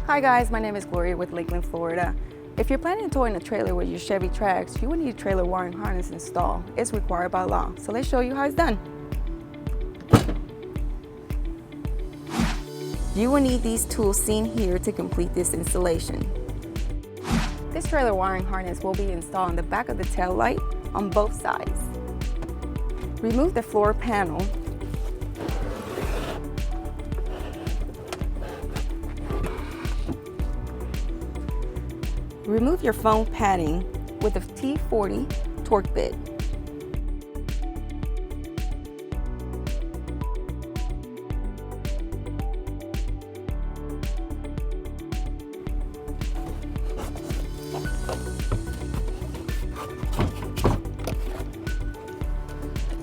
Hi guys, my name is Gloria with Lakeland, Florida. If you're planning to tow in a trailer with your Chevy Trax, you will need a trailer wiring harness installed. It's required by law. So let's show you how it's done. You will need these tools seen here to complete this installation. This trailer wiring harness will be installed on the back of the tail light on both sides. Remove the floor panel. Remove your foam padding with a T40 torque bit.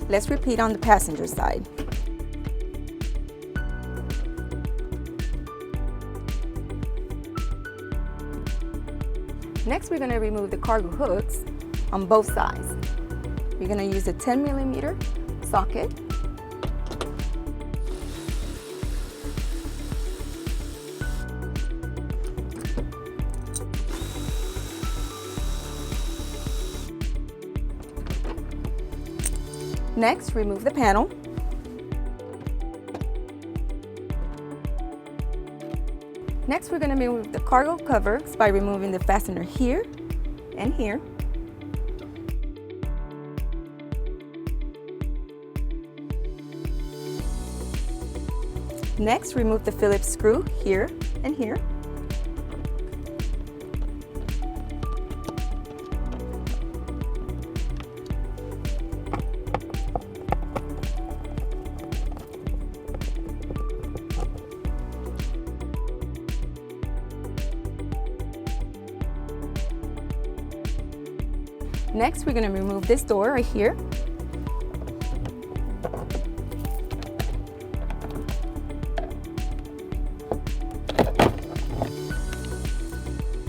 Let's repeat on the passenger side. Next, we're going to remove the cargo hooks on both sides. We're going to use a 10mm socket. Next, remove the panel. Next, we're going to remove the cargo covers by removing the fastener here and here. Next, remove the Phillips screw here and here. Next, we're going to remove this door right here.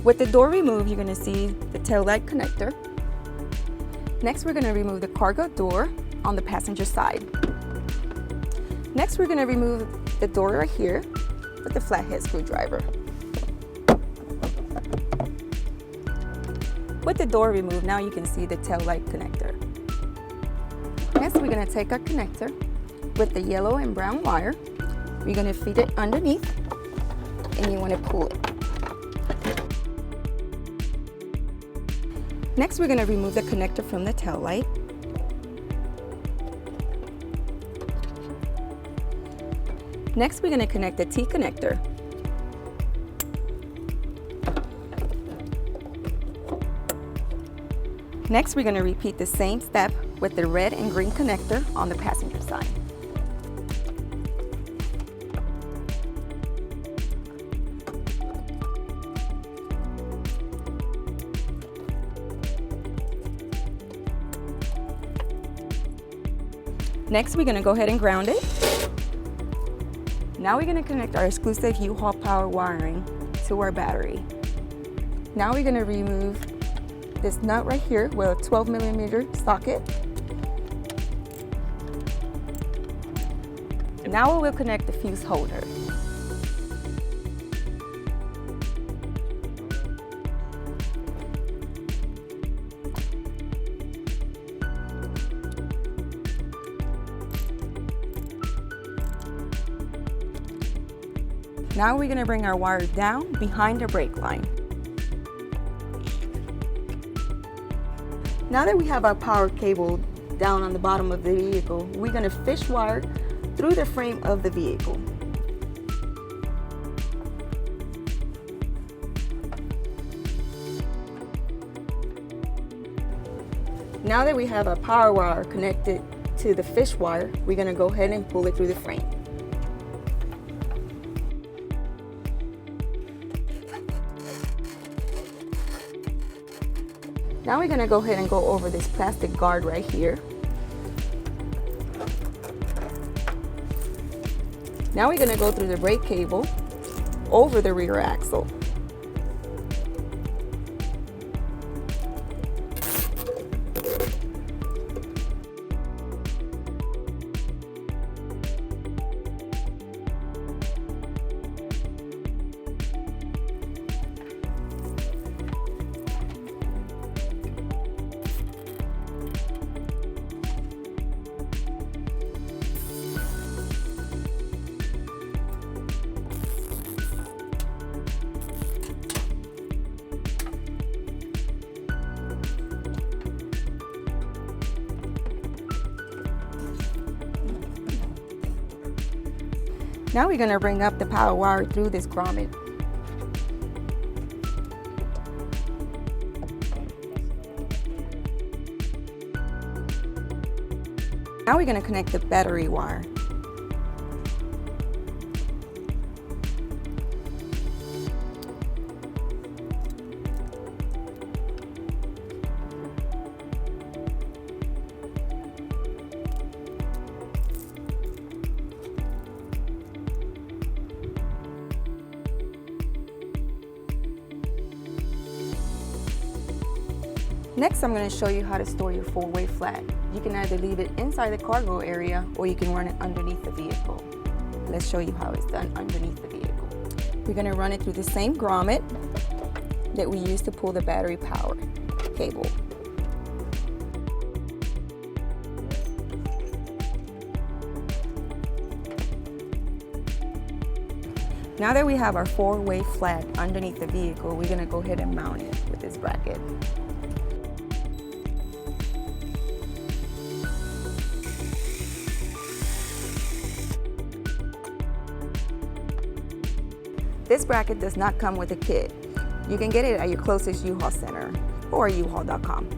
With the door removed, you're going to see the tail light connector. Next, we're going to remove the cargo door on the passenger side. Next, we're going to remove the door right here with the flathead screwdriver. With the door removed, now you can see the tail light connector. Next, we're going to take our connector with the yellow and brown wire. We're going to feed it underneath, and you want to pull it. Next, we're going to remove the connector from the tail light. Next, we're going to connect the T connector. Next, we're going to repeat the same step with the red and green connector on the passenger side. Next, we're going to go ahead and ground it. Now we're going to connect our exclusive U-Haul power wiring to our battery. Now we're going to remove this nut right here with a 12mm socket. Now we will connect the fuse holder. Now we're going to bring our wire down behind the brake line. Now that we have our power cable down on the bottom of the vehicle, we're going to fish wire through the frame of the vehicle. Now that we have our power wire connected to the fish wire, we're going to go ahead and pull it through the frame. Now we're going to go ahead and go over this plastic guard right here. Now we're going to go through the brake cable over the rear axle. Now we're going to bring up the power wire through this grommet. Now we're going to connect the battery wire. Next, I'm going to show you how to store your 4-way flat. You can either leave it inside the cargo area or you can run it underneath the vehicle. Let's show you how it's done underneath the vehicle. We're going to run it through the same grommet that we used to pull the battery power cable. Now that we have our 4-way flat underneath the vehicle, we're going to go ahead and mount it with this bracket. This bracket does not come with a kit. You can get it at your closest U-Haul center or uhaul.com.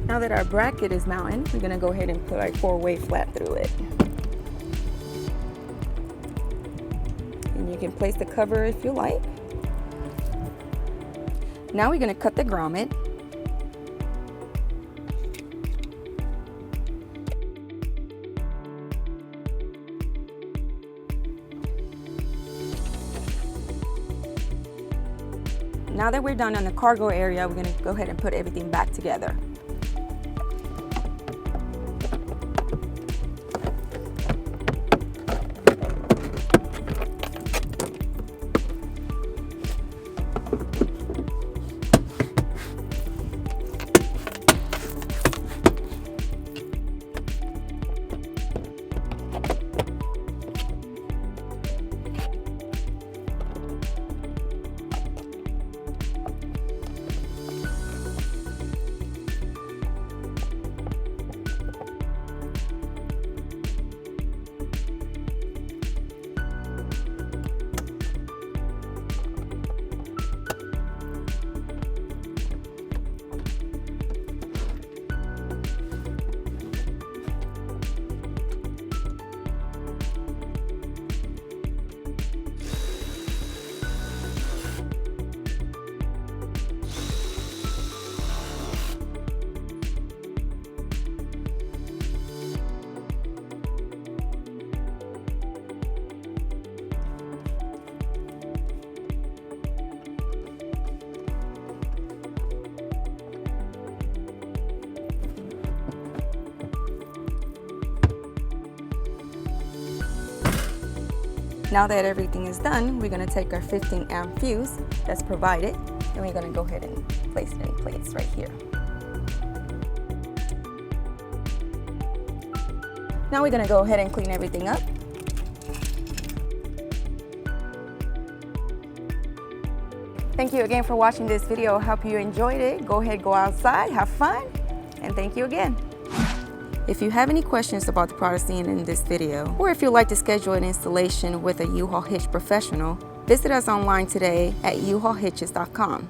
Now that our bracket is mounted, we're going to go ahead and put our 4-way flat through it. And you can place the cover if you like. Now we're going to cut the grommet. Now that we're done on the cargo area, we're going to go ahead and put everything back together. Now that everything is done, we're going to take our 15 amp fuse that's provided, and we're going to go ahead and place it in place right here. Now we're going to go ahead and clean everything up. Thank you again for watching this video. I hope you enjoyed it. Go ahead, go outside, have fun, and thank you again. If you have any questions about the products seen in this video, or if you'd like to schedule an installation with a U-Haul Hitch professional, visit us online today at uhaulhitches.com.